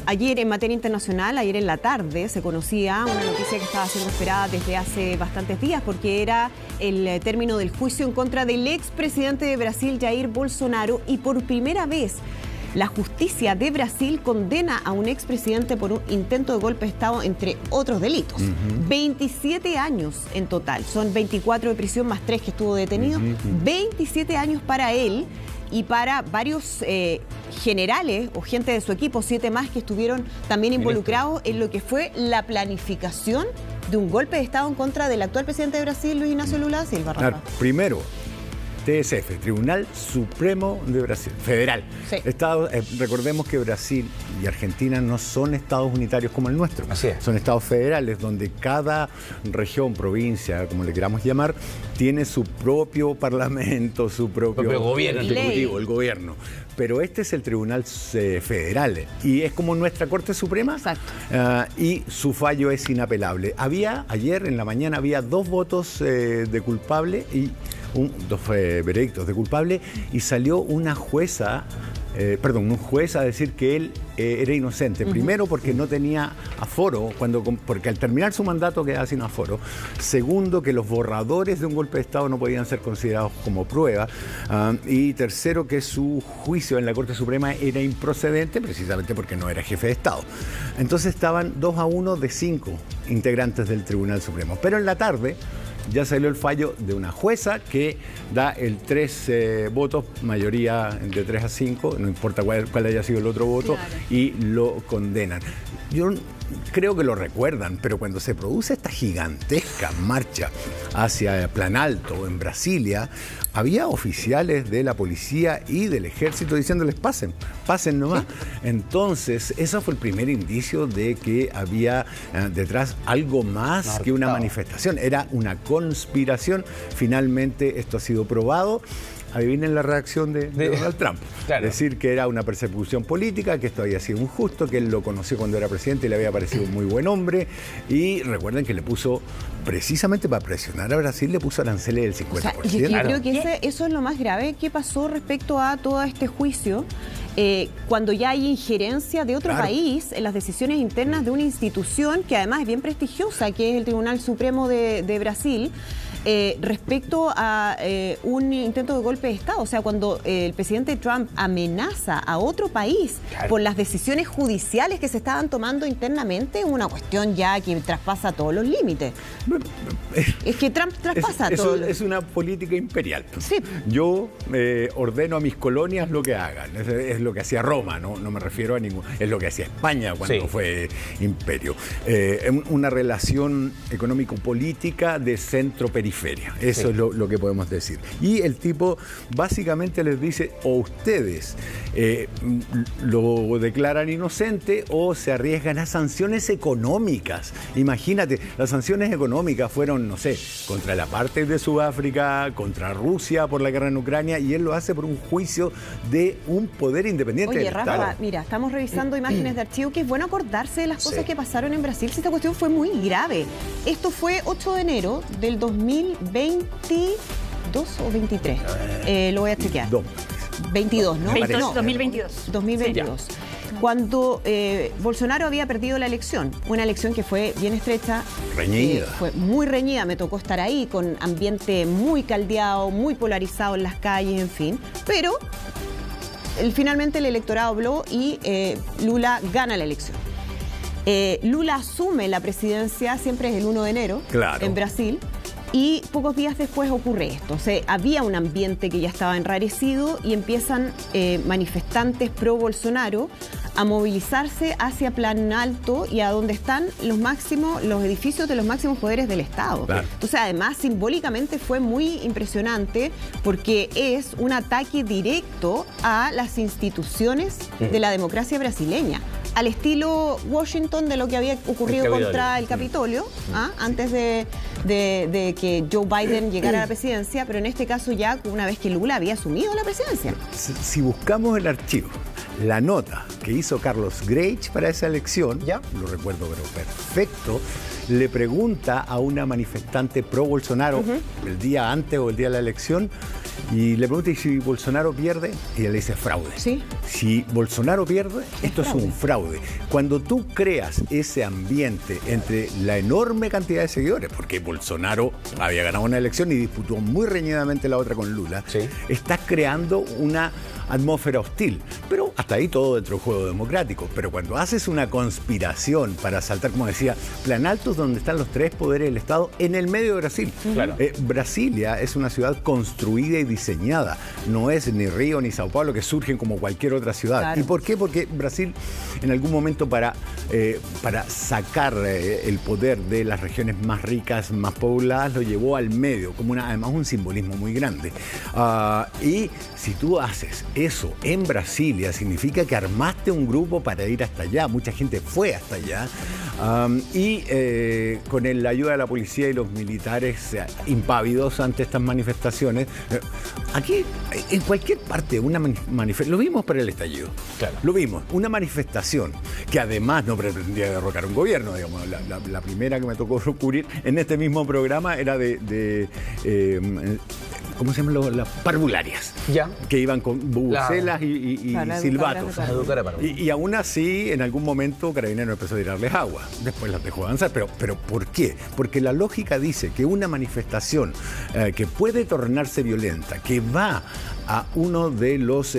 ayer en materia internacional, ayer en la tarde, se conocía una noticia que estaba siendo esperada desde hace bastantes días, porque era el término del juicio en contra del expresidente de Brasil, Jair Bolsonaro, y por primera vez la justicia de Brasil condena a un expresidente por un intento de golpe de Estado, entre otros delitos. 27 años en total, son 24 de prisión más 3 que estuvo detenido, 27 años para él. Y para varios generales o gente de su equipo, 7 más que estuvieron también involucrados en lo que fue la planificación de un golpe de Estado en contra del actual presidente de Brasil, Luis Ignacio Lula da Silva. Claro, primero, TSF, Tribunal Supremo de Brasil, federal. Sí. Recordemos que Brasil y Argentina no son estados unitarios como el nuestro. Así es. Son estados federales donde cada región, provincia, como le queramos llamar, tiene su propio parlamento, su propio gobierno ejecutivo, el gobierno. Pero este es el Tribunal Federal y es como nuestra Corte Suprema. Exacto. Y su fallo es inapelable. Ayer en la mañana había 2 votos de culpable y 2 veredictos de culpable, y salió una jueza, un juez a decir que él era inocente. Primero, porque no tenía aforo, porque al terminar su mandato quedaba sin aforo. Segundo, que los borradores de un golpe de Estado no podían ser considerados como prueba. Y tercero, que su juicio en la Corte Suprema era improcedente, precisamente porque no era jefe de Estado. Entonces estaban 2-1 de 5 integrantes del Tribunal Supremo. Pero en la tarde ya salió el fallo de una jueza que da el 3 votos, mayoría de 3-5, no importa cuál haya sido el otro voto, claro, y lo condenan. Yo creo que lo recuerdan, pero cuando se produce esta gigantesca marcha hacia Planalto, en Brasilia, había oficiales de la policía y del ejército diciéndoles pasen nomás. ¿Sí? Entonces, eso fue el primer indicio de que había detrás algo más que una manifestación. Era una conspiración. Finalmente, esto ha sido probado. Adivinen la reacción de Donald Trump. Claro. Decir que era una persecución política, que esto había sido injusto, que él lo conoció cuando era presidente y le había parecido un muy buen hombre. Y recuerden que le puso, precisamente para presionar a Brasil, le puso aranceles del 50%. O sea, yo creo que eso es lo más grave que pasó respecto a todo este juicio. Cuando ya hay injerencia de otro país en las decisiones internas de una institución que además es bien prestigiosa, que es el Tribunal Supremo de Brasil, respecto a un intento de golpe de Estado. O sea, cuando el presidente Trump amenaza a otro país por las decisiones judiciales que se estaban tomando internamente, es una cuestión ya que traspasa todos los límites. Es que Trump traspasa todo. Es una política imperial. Sí. Yo ordeno a mis colonias lo que hagan. Es lo que hacía Roma, no me refiero a ningún... Es lo que hacía España cuando fue imperio. Una relación económico-política de centro-periferia. Eso es lo que podemos decir. Y el tipo básicamente les dice, o ustedes lo declaran inocente o se arriesgan a sanciones económicas. Imagínate, las sanciones económicas fueron, no sé, contra la parte de Sudáfrica, contra Rusia por la guerra en Ucrania, y él lo hace por un juicio de un poder independiente. Oye, Rafa, mira, estamos revisando imágenes de archivo, que es bueno acordarse de las cosas que pasaron en Brasil, si esta cuestión fue muy grave. Esto fue 8 de enero del 2022 o 23. Lo voy a chequear. 22, ¿no? 2022. 2022. Sí, cuando Bolsonaro había perdido la elección, una elección que fue bien estrecha, reñida. Fue muy reñida, me tocó estar ahí, con ambiente muy caldeado, muy polarizado en las calles, en fin, pero finalmente el electorado habló y Lula gana la elección. Lula asume la presidencia, siempre es el 1 de enero, en Brasil. Y pocos días después ocurre esto. O sea, había un ambiente que ya estaba enrarecido y empiezan manifestantes pro Bolsonaro a movilizarse hacia Planalto y a donde están los edificios de los máximos poderes del Estado. Claro. Entonces, además, simbólicamente fue muy impresionante porque es un ataque directo a las instituciones de la democracia brasileña, al estilo Washington de lo que había ocurrido contra el Capitolio, antes de que Joe Biden llegara a la presidencia, pero en este caso ya una vez que Lula había asumido la presidencia. Si buscamos el archivo, la nota que hizo Carlos Grech para esa elección, lo recuerdo pero perfecto, le pregunta a una manifestante pro Bolsonaro el día antes o el día de la elección, Y le pregunta, ¿y si Bolsonaro pierde? Y él le dice, fraude. Sí. Si Bolsonaro pierde, esto es un fraude. Cuando tú creas ese ambiente entre la enorme cantidad de seguidores, porque Bolsonaro había ganado una elección y disputó muy reñidamente la otra con Lula, estás creando una atmósfera hostil. Pero hasta ahí todo dentro del juego democrático. Pero cuando haces una conspiración para saltar, como decía, Planaltos, donde están los tres poderes del Estado, en el medio de Brasil. Claro. Brasilia es una ciudad construida y diseñada. No es ni Río ni Sao Paulo, que surgen como cualquier otra ciudad. Claro. ¿Y por qué? Porque Brasil, en algún momento, para sacar el poder de las regiones más ricas, más pobladas, lo llevó al medio, como además un simbolismo muy grande. Y si tú haces eso en Brasilia, significa que armaste un grupo para ir hasta allá. Mucha gente fue hasta allá. Con la ayuda de la policía y los militares impávidos ante estas manifestaciones. Aquí, en cualquier parte, una manifestación, lo vimos para el estallido. Claro. Lo vimos, una manifestación que además no pretendía derrocar un gobierno, digamos. La primera que me tocó cubrir en este mismo programa era ¿cómo se llaman las parvularias? Ya. Que iban con bubucelas y silbatos. Y aún así, en algún momento, Carabineros empezó a tirarles agua. Después las dejó avanzar. Pero ¿por qué? Porque la lógica dice que una manifestación que puede tornarse violenta, que va a uno de los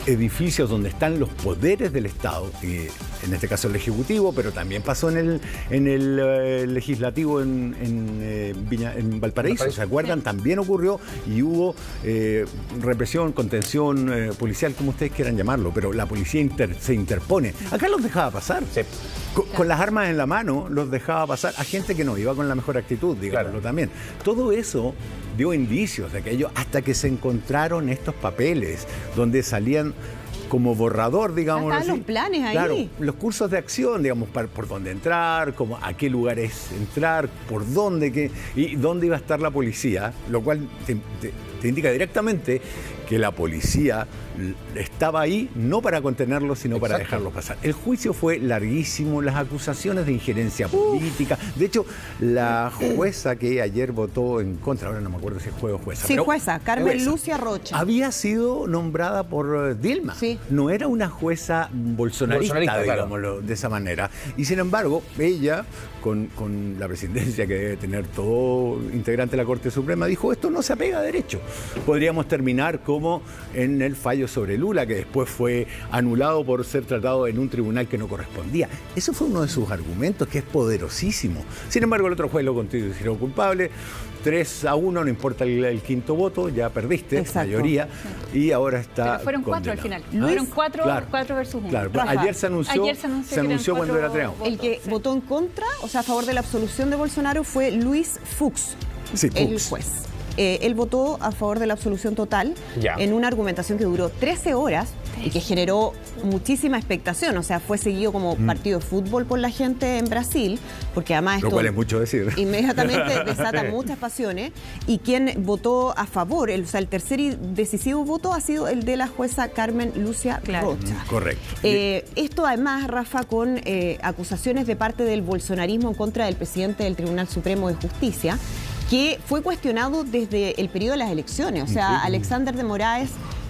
edificios donde están los poderes del Estado, en este caso el Ejecutivo, pero también pasó en el Legislativo en Valparaíso. ¿Se acuerdan? También ocurrió y hubo represión, contención policial, como ustedes quieran llamarlo, pero la policía se interpone. Acá los dejaba pasar. Sí. Con las armas en la mano los dejaba pasar a gente que no iba con la mejor actitud, digámoslo también. Todo eso dio indicios de aquello hasta que se encontraron estos papeles donde salían como borrador, digamos. Estaban los planes ahí. Claro, los cursos de acción, digamos, por dónde entrar, a qué lugares entrar, por dónde, y dónde iba a estar la policía, lo cual te indica directamente que la policía estaba ahí no para contenerlos, sino para dejarlos pasar. El juicio fue larguísimo, las acusaciones de injerencia política. De hecho, la jueza que ayer votó en contra, ahora no me acuerdo si es juez o jueza. Sí, jueza, Carmen Lucia Rocha. Había sido nombrada por Dilma. Sí. No era una jueza bolsonarista, digámoslo de esa manera. Y sin embargo, ella, con la presidencia que debe tener todo integrante de la Corte Suprema, dijo, esto no se apega a derecho. Podríamos terminar como en el fallo sobre Lula, que después fue anulado por ser tratado en un tribunal que no correspondía. Eso fue uno de sus argumentos, que es poderosísimo. Sin embargo, el otro juez lo consideró culpable. 3-1, no importa el quinto voto, ya perdiste, mayoría, y ahora está. Pero fueron condenado. 4 al final. Fueron 4 versus 1. Claro. Ayer se anunció cuando era triunfo. El que votó en contra, o sea, a favor de la absolución de Bolsonaro, fue Luis Fux, el juez. Él votó a favor de la absolución total en una argumentación que duró 13 horas y que generó muchísima expectación. O sea, fue seguido como partido de fútbol por la gente en Brasil, porque además esto... Lo cual es mucho decir. Inmediatamente desata muchas pasiones. Y quien votó a favor, el tercer y decisivo voto ha sido el de la jueza Carmen Lucia Rocha. Correcto. Esto además, Rafa, con acusaciones de parte del bolsonarismo en contra del presidente del Tribunal Supremo de Justicia, que fue cuestionado desde el periodo de las elecciones. O sea, Alexander de Moraes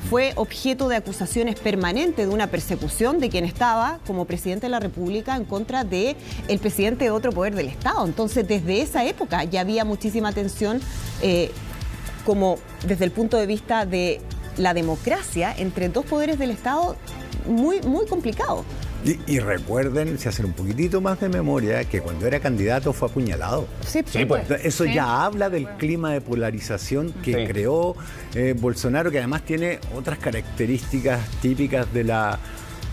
fue objeto de acusaciones permanentes de una persecución de quien estaba como presidente de la República en contra del presidente de otro poder del Estado. Entonces, desde esa época ya había muchísima tensión como desde el punto de vista de la democracia entre dos poderes del Estado, muy, muy complicado. Y recuerden, si hacen un poquitito más de memoria, que cuando era candidato fue apuñalado. Sí, pues. Eso ya habla del clima de polarización que creó Bolsonaro, que además tiene otras características típicas de la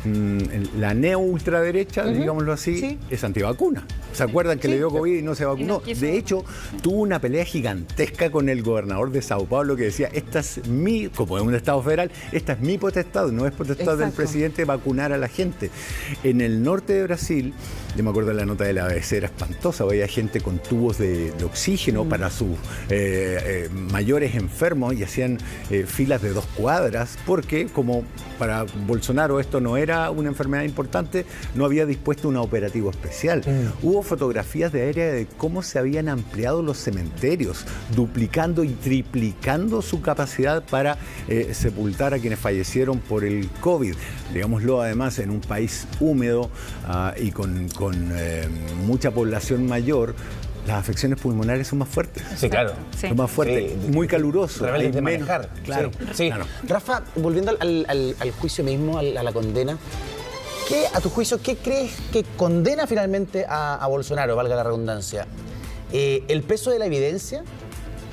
neo-ultraderecha, digámoslo así, es antivacuna. ¿Se acuerdan que le dio COVID y no se vacunó? De hecho, tuvo una pelea gigantesca con el gobernador de Sao Paulo que decía, esta es como es un estado federal, esta es mi potestad, no es potestad del presidente vacunar a la gente. En el norte de Brasil, yo me acuerdo de la nota de la ABC, era espantosa, había gente con tubos de oxígeno para sus mayores enfermos y hacían filas de 2 cuadras, porque como para Bolsonaro esto no era una enfermedad importante, no había dispuesto un operativo especial. Hubo hubo fotografías de aérea de cómo se habían ampliado los cementerios, duplicando y triplicando su capacidad para sepultar a quienes fallecieron por el COVID. Digámoslo, además, en un país húmedo y con mucha población mayor, las afecciones pulmonares son más fuertes. Sí, claro. Sí. Son más fuertes, muy calurosos. Rebeldes de manejar. Claro, sí. Claro. Rafa, volviendo al juicio mismo, a la condena, a tu juicio, ¿qué crees que condena finalmente a Bolsonaro, valga la redundancia? ¿El peso de la evidencia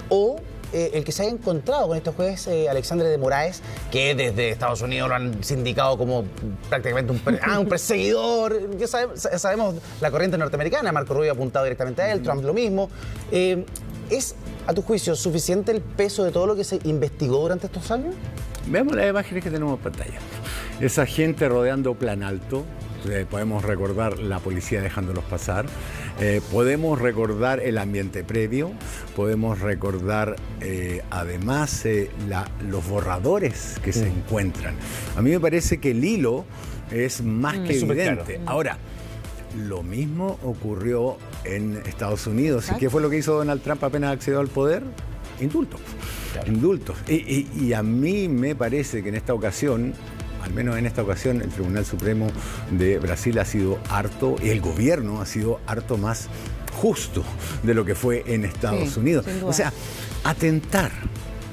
o el que se haya encontrado con este juez Alexandre de Moraes, que desde Estados Unidos lo han sindicado como prácticamente un perseguidor? Ya sabemos la corriente norteamericana, Marco Rubio ha apuntado directamente a él, Trump lo mismo. ¿Es, a tu juicio, suficiente el peso de todo lo que se investigó durante estos años? Veamos las imágenes que tenemos en pantalla. Esa gente rodeando Plan Alto. Podemos recordar la policía dejándolos pasar, podemos recordar el ambiente previo, podemos recordar además los borradores que se encuentran. A mí me parece que el hilo es más que evidente. Claro. Ahora, lo mismo ocurrió en Estados Unidos. ¿Y qué fue lo que hizo Donald Trump apenas accedió al poder? Indultos. Claro. Indultos. Y a mí me parece que en esta ocasión, al menos en esta ocasión, el Tribunal Supremo de Brasil ha sido harto, y el gobierno ha sido harto más justo de lo que fue en Estados Unidos. O sea, atentar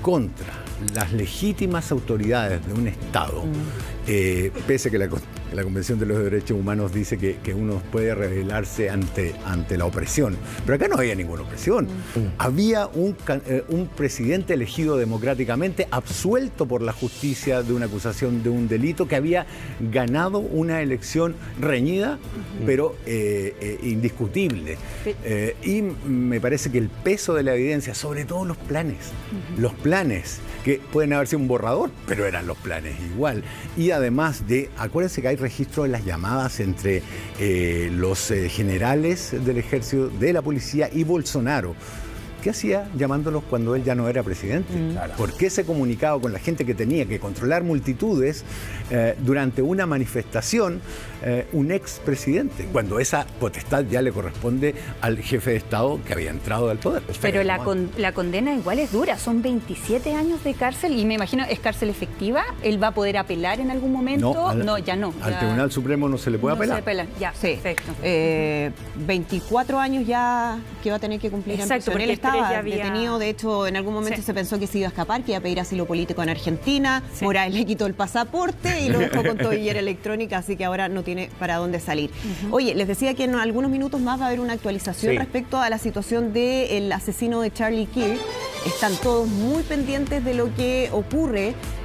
contra las legítimas autoridades de un Estado, pese a que la Convención de los Derechos Humanos dice que uno puede rebelarse ante la opresión. Pero acá no había ninguna opresión. Había un presidente elegido democráticamente, absuelto por la justicia de una acusación de un delito, que había ganado una elección reñida, pero indiscutible. Y me parece que el peso de la evidencia, sobre todo los planes, que pueden haber sido un borrador, pero eran los planes igual. Y además acuérdense que hay registro de las llamadas entre los generales del ejército, de la policía y Bolsonaro. ¿Qué hacía llamándolos cuando él ya no era presidente? Claro. ¿Por qué se comunicaba con la gente que tenía que controlar multitudes durante una manifestación un expresidente, cuando esa potestad ya le corresponde al jefe de Estado que había entrado al poder? Pero la condena igual es dura, son 27 años de cárcel y me imagino es cárcel efectiva. ¿Él va a poder apelar en algún momento? No, ya no. Al Tribunal Supremo no se le puede apelar. Se apela. Ya, sí. Perfecto. 24 años ya que va a tener que cumplir. Exacto, porque él estaba detenido. De hecho, en algún momento se pensó que se iba a escapar, que iba a pedir asilo político en Argentina. Moraes le quitó el pasaporte y lo dejó con tobillera electrónica, así que ahora no tiene para dónde salir. Oye, les decía que en algunos minutos más va a haber una actualización respecto a la situación del asesino de Charlie Kirk. Están todos muy pendientes de lo que ocurre